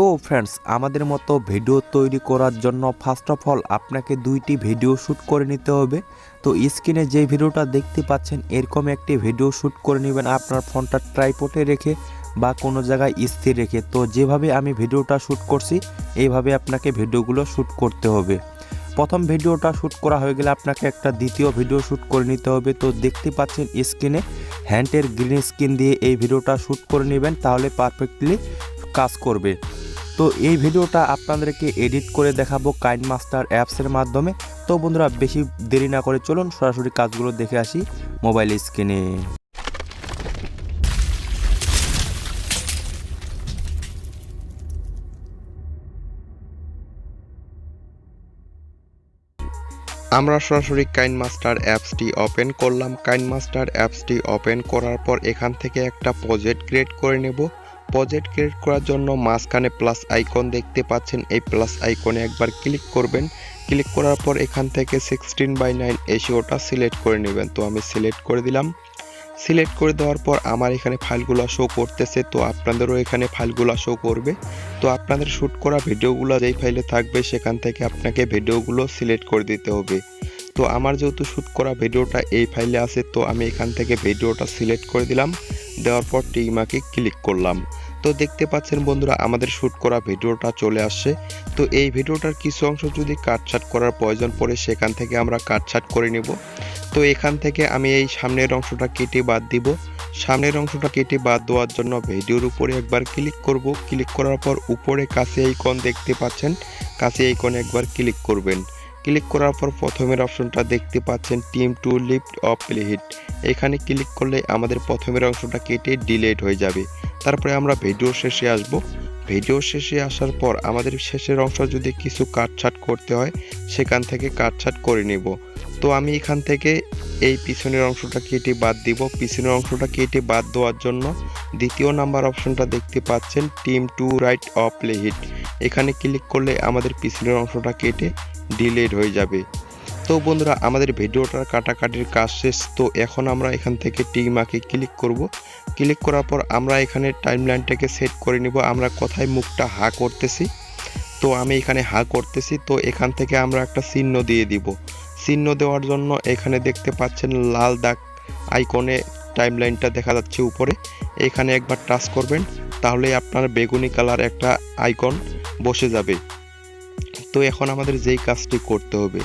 তো ফ্রেন্ডস, আমাদের মতো ভিডিও তৈরি করার জন্য ফার্স্ট অফ অল আপনাকে দুইটি ভিডিও শ্যুট করে নিতে হবে। তো স্ক্রিনে যে ভিডিওটা দেখতে পাচ্ছেন এরকম একটি ভিডিও শ্যুট করে নেবেন আপনার ফোনটা ট্রাইপডে রেখে বা কোনো জায়গায় স্থির রেখে। তো যেভাবে আমি ভিডিওটা শ্যুট করছি এইভাবে আপনাকে ভিডিওগুলো শ্যুট করতে হবে। প্রথম ভিডিওটা শ্যুট করা হয়ে গেলে আপনাকে একটা দ্বিতীয় ভিডিও শ্যুট করে নিতে হবে। তো দেখতে পাচ্ছেন স্ক্রিনে হ্যান্ডের গ্রিন স্ক্রিন দিয়ে এই ভিডিওটা শ্যুট করে নেবেন, তাহলে পারফেক্টলি কাজ করবে। তো এই ভিডিওটা আপনাদেরকে এডিট করে দেখাবো কাইনমাস্টার অ্যাপসের মাধ্যমে। তো বন্ধুরা, বেশি দেরি না করে চলুন সরাসরি কাজগুলো দেখে আসি মোবাইল স্ক্রিনে। আমরা সরাসরি কাইনমাস্টার অ্যাপসটি ওপেন করলাম। কাইনমাস্টার অ্যাপসটি ওপেন করার পর এখান থেকে একটা প্রজেক্ট ক্রিয়েট করে নেব। প্রজেক্ট ক্রিয়েট করার জন্য মাঝখানে প্লাস আইকন দেখতে পাচ্ছেন, এই প্লাস আইকনে একবার ক্লিক করবেন। ক্লিক করার পর এখান থেকে 16:9 রেশিওটা সিলেক্ট করে নেবেন। তো আমি সিলেক্ট করে দিলাম। সিলেক্ট করে দেওয়ার পর আমার এখানে ফাইলগুলো শো করতেছে, তো আপনাদেরও এখানে ফাইলগুলো শো করবে। তো আপনাদের শ্যুট করা ভিডিওগুলো যেই ফাইলে থাকবে সেখান থেকে আপনাকে ভিডিওগুলো সিলেক্ট করে দিতে হবে। তো আমার যেহেতু শ্যুট করা ভিডিওটা এই ফাইলে আছে, তো আমি এখান থেকে ভিডিওটা সিলেক্ট করে দিলাম। দেওয়ার পর টিকমার্কে ক্লিক করলাম। তো দেখতে পাচ্ছেন বন্ধুরা, আমাদের শ্যুট করা ভিডিওটা চলে আসছে। তো এই ভিডিওটার কিছু অংশ যদি কাটছাট করার প্রয়োজন পড়ে সেখান থেকে আমরা কাটছাট করে নেব। তো এখান থেকে আমি এই সামনের অংশটা কেটে বাদ দিব। সামনের অংশটা কেটে বাদ দেওয়ার জন্য ভিডিওর উপরে একবার ক্লিক করব। ক্লিক করার পর উপরে কাছে আইকন দেখতে পাচ্ছেন, কাছে আইকনে একবার ক্লিক করবেন। ক্লিক করার পর প্রথমের অপশনটা দেখতে পাচ্ছেন team two lift off play hit. এখানে ক্লিক করলে আমাদের প্রথমের অংশটা কেটে ডিলিট হয়ে যাবে। তারপরে আমরা ভিডিও শেষে আসব। ভিডিও শেষে আসার পর আমাদের শেষের অংশ যদি কিছু কাটছাট করতে হয় সেখান থেকে কাটছাট করে নেব। তো আমি এখান থেকে এই পিছনের অংশটা কেটে বাদ দিব। পিছনের অংশটা কেটে বাদ দেওয়ার জন্য দ্বিতীয় নাম্বার অপশনটা দেখতে পাচ্ছেন team two right of play hit. এখানে ক্লিক করলে আমাদের পিছনের অংশটা কেটে ডিলিট হয়ে যাবে। তো বন্ধুরা, আমাদের ভিডিওটার কাটাকাটির কাজ শেষ। তো এখন আমরা এখান থেকে টিকমার্কে ক্লিক করব। ক্লিক করার পর আমরা এখানে টাইমলাইনটাকে সেট করে নিব। আমরা কোথায় মুখটা হা করতেছি, তো আমি এখানে হা করতেছি। তো এখান থেকে আমরা একটা চিহ্ন দিয়ে দিব। চিহ্ন দেওয়ার জন্য এখানে দেখতে পাচ্ছেন লাল দাগ আইকনে টাইমলাইনটা দেখা যাচ্ছে উপরে, এখানে একবার টাচ করবেন, তাহলে আপনার বেগুনি কালার একটা আইকন বসে যাবে। তো এখন আমাদের যেই কাজটি করতে হবে,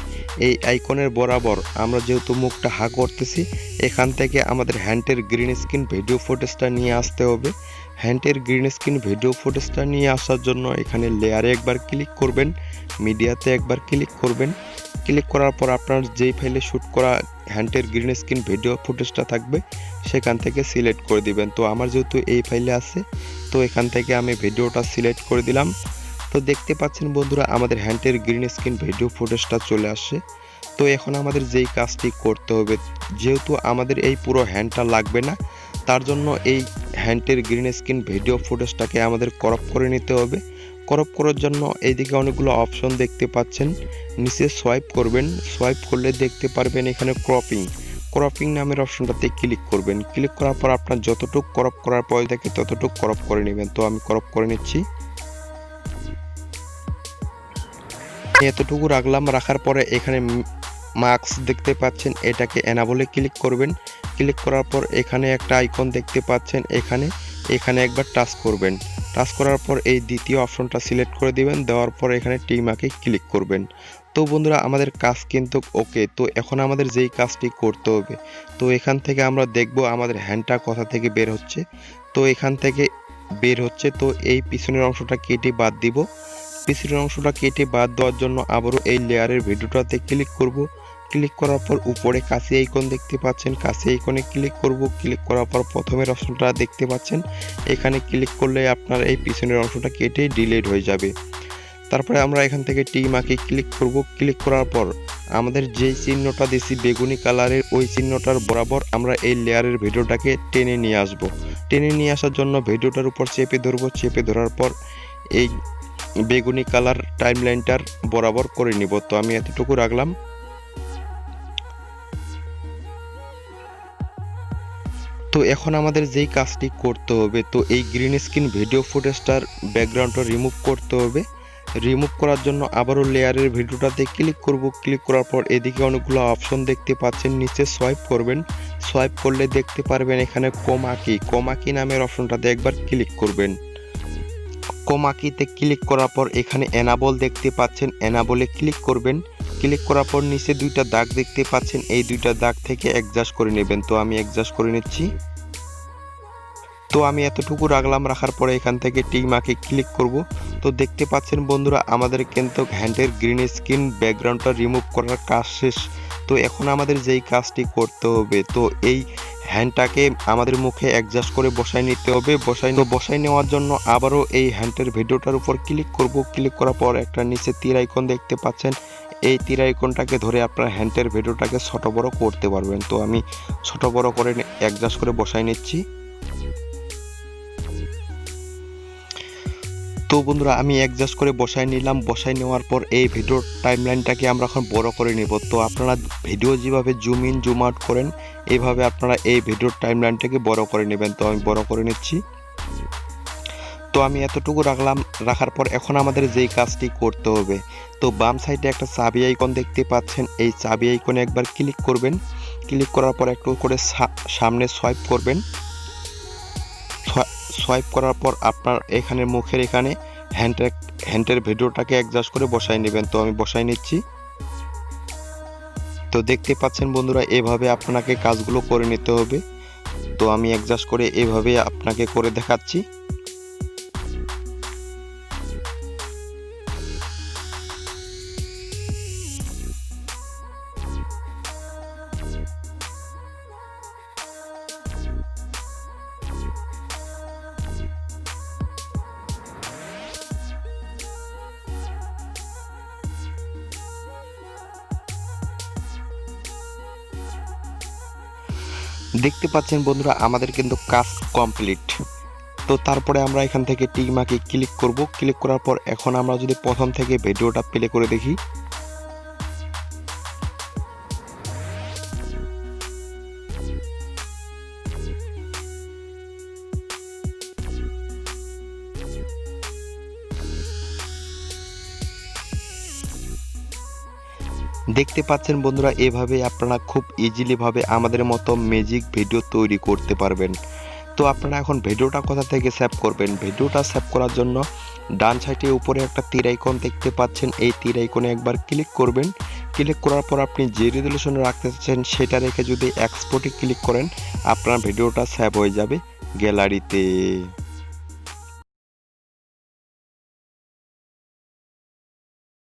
এই আইকনের বরাবর আমরা যেহেতু মুখটা হা করতেছি, এখান থেকে আমাদের হ্যান্ডের গ্রিন স্ক্রিন ভিডিও ফুটেজটা নিয়ে আসতে হবে। হ্যান্ডের গ্রিন স্ক্রিন ভিডিও ফুটেজটা নিয়ে আসার জন্য এখানে লেয়ারে একবার ক্লিক করবেন, মিডিয়াতে একবার ক্লিক করবেন। ক্লিক করার পর আপনার যেই ফাইলে শ্যুট করা হ্যান্ডের গ্রিন স্ক্রিন ভিডিও ফুটেজটা থাকবে সেখান থেকে সিলেক্ট করে দিবেন। তো আমার যেহেতু এই ফাইলে আছে, তো এখান থেকে আমি ভিডিওটা সিলেক্ট করে দিলাম। তো দেখতে পাচ্ছেন বন্ধুরা, আমাদের হ্যান্ডের গ্রিন স্ক্রিন ভিডিও ফুটেজটা চলে আসছে। তো এখন আমাদের যেই কাজটি করতে হবে, যেহেতু আমাদের এই পুরো হ্যান্ডটা লাগবে না, তার জন্য এই হ্যান্ডের গ্রিন স্ক্রিন ভিডিও ফুটেজটাকে আমাদের ক্রপ করে নিতে হবে। ক্রপ করার জন্য এইদিকে অনেকগুলো অপশন দেখতে পাচ্ছেন, নিচে সোয়াইপ করবেন। সোয়াইপ করলে দেখতে পারবেন এখানে ক্রপিং নামের অপশনটাতে ক্লিক করবেন। ক্লিক করার পর আপনার যতটুকু ক্রপ করার প্রয়োজন থাকে ততটুকু ক্রপ করে নেবেন। তো আমি ক্রপ করে নিচ্ছি। এতটুকু রাখলাম। রাখার পরে এখানে মার্কস দেখতে পাচ্ছেন, এটাকে এনাবলে ক্লিক করবেন। ক্লিক করার পর এখানে একটা আইকন দেখতে পাচ্ছেন, এখানে একবার টাচ করবেন। টাচ করার পর এই দ্বিতীয় অপশনটা সিলেক্ট করে দিবেন। দেওয়ার পর এখানে টিকমার্কে ক্লিক করবেন। তো বন্ধুরা, আমাদের কাজ কিন্তু ওকে। তো এখন আমাদের যেই কাজটি করতে হবে, তো এখান থেকে আমরা দেখব আমাদের হ্যান্ডটা কোথা থেকে বের হচ্ছে। তো এখান থেকে বের হচ্ছে, তো এই পিছনের অংশটা কেটে বাদ দিব। পিছনের অংশটা কেটে বাদ দেওয়ার জন্য আবারও এই লেয়ারের ভিডিওটাতে ক্লিক করব। ক্লিক করার পর উপরে কাছে আইকন দেখতে পাচ্ছেন, কাছে আইকনে ক্লিক করব। ক্লিক করার পর প্রথমের অপশনটা দেখতে পাচ্ছেন, এখানে ক্লিক করলে আপনার এই পিছনের অংশটা কেটে ডিলিট হয়ে যাবে। তারপরে আমরা এখান থেকে টিকমার্কে ক্লিক করব। ক্লিক করার পর আমাদের যেই চিহ্নটা দিছি বেগুনি কালারের, ওই চিহ্নটার বরাবর আমরা এই লেয়ারের ভিডিওটাকে টেনে নিয়ে আসব। টেনে নিয়ে আসার জন্য ভিডিওটার উপর চেপে ধরব। চেপে ধরার পর এই বেগুনি কালার টাইমলাইনটার বরাবর করে নিব। তো আমি এতটুকু রাখলাম। তো এখন আমাদের যেই কাজটি করতে হবে, তো এই গ্রিন স্ক্রিন ভিডিও ফুটেজটার ব্যাকগ্রাউন্ডটা রিমুভ করতে হবে। রিমুভ করার জন্য আবারও লেয়ারের ভিডিওটাতে ক্লিক করব। ক্লিক করার পর এদিকে অনেকগুলো অপশন দেখতে পাচ্ছেন, নিচে সোয়াইপ করবেন। সোয়াইপ করলে দেখতে পারবেন এখানে কোমাকি নামের অপশনটাতে একবার ক্লিক করবেন। কোমাকিতে ক্লিক করার পর এখানে এনাবল দেখতে পাচ্ছেন, এনাবলে ক্লিক করবেন। ক্লিক করার পর নিচে দুইটা দাগ দেখতে পাচ্ছেন, এই দুইটা দাগ থেকে অ্যাডজাস্ট করে নেবেন। তো আমি অ্যাডজাস্ট করে নিচ্ছি। তো আমি এতটুকু রাখলাম, রাখার পরে এখান থেকে টিক মার্কে ক্লিক করব। তো দেখতে পাচ্ছেন বন্ধুরা, আমাদের কিন্তু হ্যান্ডের গ্রিন স্ক্রিন ব্যাকগ্রাউন্ডটা রিমুভ করার কাজ শেষ। তো এখন আমাদের যেই কাজটি করতে হবে, তো এই হ্যান্ডটাকে আমাদের মুখে অ্যাডজাস্ট করে বসায় নিতে হবে। বসায় নেওয়ার জন্য আবারও এই হ্যান্ডের ভিডিওটার উপর ক্লিক করব। ক্লিক করার পর একটা নিচে তীর আইকন দেখতে পাচ্ছেন, এই তীর আইকনটাকে ধরে আপনার হ্যান্ডের ভিডিওটাকে ছোট বড় করতে পারবেন। তো আমি ছোট বড় করে অ্যাডজাস্ট করে বসায় নিচ্ছি। তো বন্ধুরা, আমি অ্যাডজাস্ট করে বসায় নিলাম। বসায় নেওয়ার পর এই ভিডিওর টাইমলাইনটাকে আমরা এখন বড় করে নেব। তো আপনারা ভিডিও যেভাবে জুম ইন জুম আউট করেন, এইভাবে আপনারা এই ভিডিওর টাইমলাইনটাকে বড় করে নেবেন। তো আমি বড় করে নিচ্ছি। তো আমি এতটুকু রাখলাম, রাখার পর এখন আমাদের যেই কাজটি করতে হবে, তো বাম সাইডে একটা চাবি আইকন দেখতে পাচ্ছেন, এই চাবি আইকনে একবার ক্লিক করবেন। ক্লিক করার পর একটু করে সামনে সোয়াইপ করবেন। সোয়াইপ করার পর আপনার এখানে মুখের এখানে হ্যান্ডের ভিডিওটাকে অ্যাডজাস্ট করে বসায় নেবেন। তো আমি বসায় নিচ্ছি। তো দেখতে পাচ্ছেন বন্ধুরা, এভাবে আপনাকে কাজগুলো করে নিতে হবে। তো আমি অ্যাডজাস্ট করে এভাবে আপনাকে করে দেখাচ্ছি। দেখতে পাচ্ছেন বন্ধুরা, আমাদের কিন্তু কাজ কমপ্লিট। তো তারপরে আমরা এখান থেকে টিক মার্কে ক্লিক করব। ক্লিক করার পর এখন আমরা যদি প্রথম থেকে ভিডিওটা প্লে করে দেখি, দেখতে পাচ্ছেন বন্ধুরা, এভাবে আপনারা খুব ইজিলি ভাবে আমাদের মতো ম্যাজিক ভিডিও তৈরি করতে পারবেন। তো আপনারা এখন ভিডিওটা কোথা থেকে সেভ করবেন? ভিডিওটা সেভ করার জন্য ডান সাইডে উপরে একটা তীর আইকন দেখতে পাচ্ছেন, এই তীর আইকনে একবার ক্লিক করবেন। ক্লিক করার পর আপনি যে রেজলিউশনে রাখতে চাচ্ছেন সেটা রেখে যদি এক্সপোর্টে ক্লিক করেন, আপনার ভিডিওটা সেভ হয়ে যাবে গ্যালারিতে।